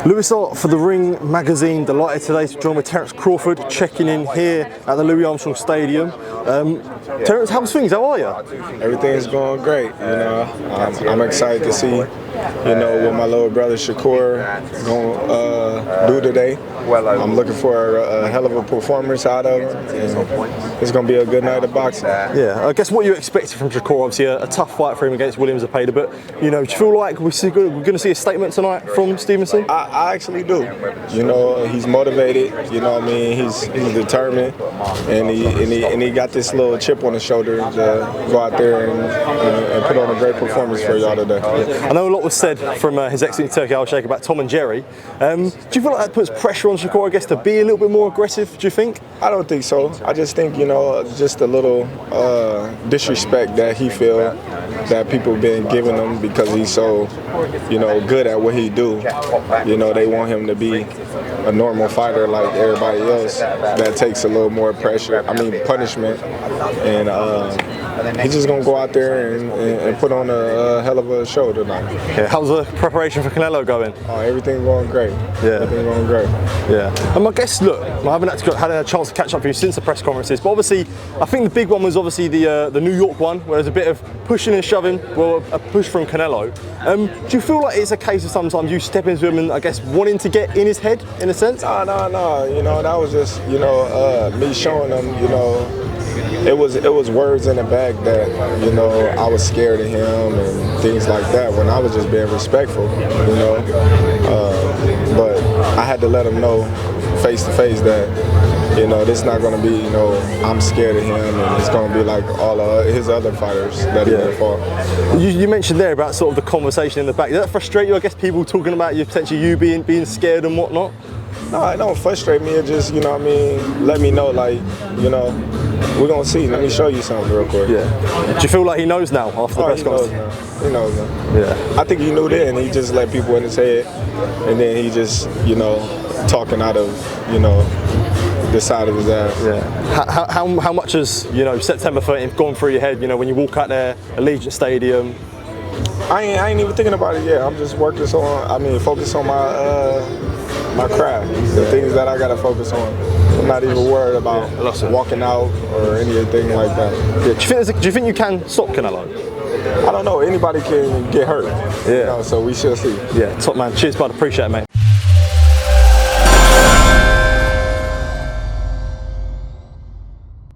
Louis Art for the Ring magazine. Delighted today to join with Terence Crawford, checking in here at the Louis Armstrong Stadium. Terence, how's things? How are you? Everything's going great. You know, I'm excited to see, you know, what my little brother Shakur gonna do today. I'm looking for a hell of a performance out of him, and it's gonna be a good night of boxing. Yeah, I guess what you expected from Shakur, obviously a tough fight for him against William Zepeda, but you know, do you feel like we're going to see a statement tonight from Stevenson? I actually do. You know, he's motivated. You know what I mean? He's determined, and he got this little chip on his shoulder to go out there and put on a great performance for y'all today. I know a lot was said from His Excellency Turkey Al-Sheikh about Tom and Jerry. Do you feel like that puts pressure on Shakur, I guess, to be a little bit more aggressive? Do you think? I don't think so. I just think, you know, just a little disrespect that he feel that people been giving him because he's so, you know, good at what he do. You know, they want him to be a normal fighter like everybody else. That takes a little more pressure. I mean, punishment, and he's just gonna go out there and put on a hell of a show tonight. Yeah. How's the preparation for Canelo going? Oh, everything going great. Yeah, everything going great. Yeah. And I guess, look, I haven't had a chance to catch up with you since the press conferences, but obviously, I think the big one was obviously the New York one, where there's a bit of pushing and shoving, well, a push from Canelo. Do you feel like it's a case of sometimes you step into him and I guess wanting to get in his head, in a sense? No. You know, that was just, you know, me showing him, you know. It was words in the bag that, you know, I was scared of him and things like that when I was just being respectful, you know. But I had to let him know face to face that, you know, this is not going to be, you know, I'm scared of him and it's going to be like all of his other fighters that he fought. You mentioned there about sort of the conversation in the back. Does that frustrate you, I guess, people talking about you, potentially you being scared and whatnot? No, it don't frustrate me. It just, you know what I mean, let me know, like, you know, we're going to see. Let me show you something real quick. Yeah. Do you feel like he knows now after the press conference? He knows now. Yeah. I think he knew then. He just let people in his head, and then he just, you know, talking out of, you know, the side of his ass. Yeah. How much has, you know, September 13th gone through your head, you know, when you walk out there, Allegiant Stadium? I ain't even thinking about it yet. I'm just working focus on my craft, the things that I gotta focus on. I'm not even worried about walking out or anything like that. Yeah. Do you think you can stop Canelo? I don't know. Anybody can get hurt. Yeah. You know, so we shall see. Yeah. Top man. Cheers, bud. Appreciate it, mate.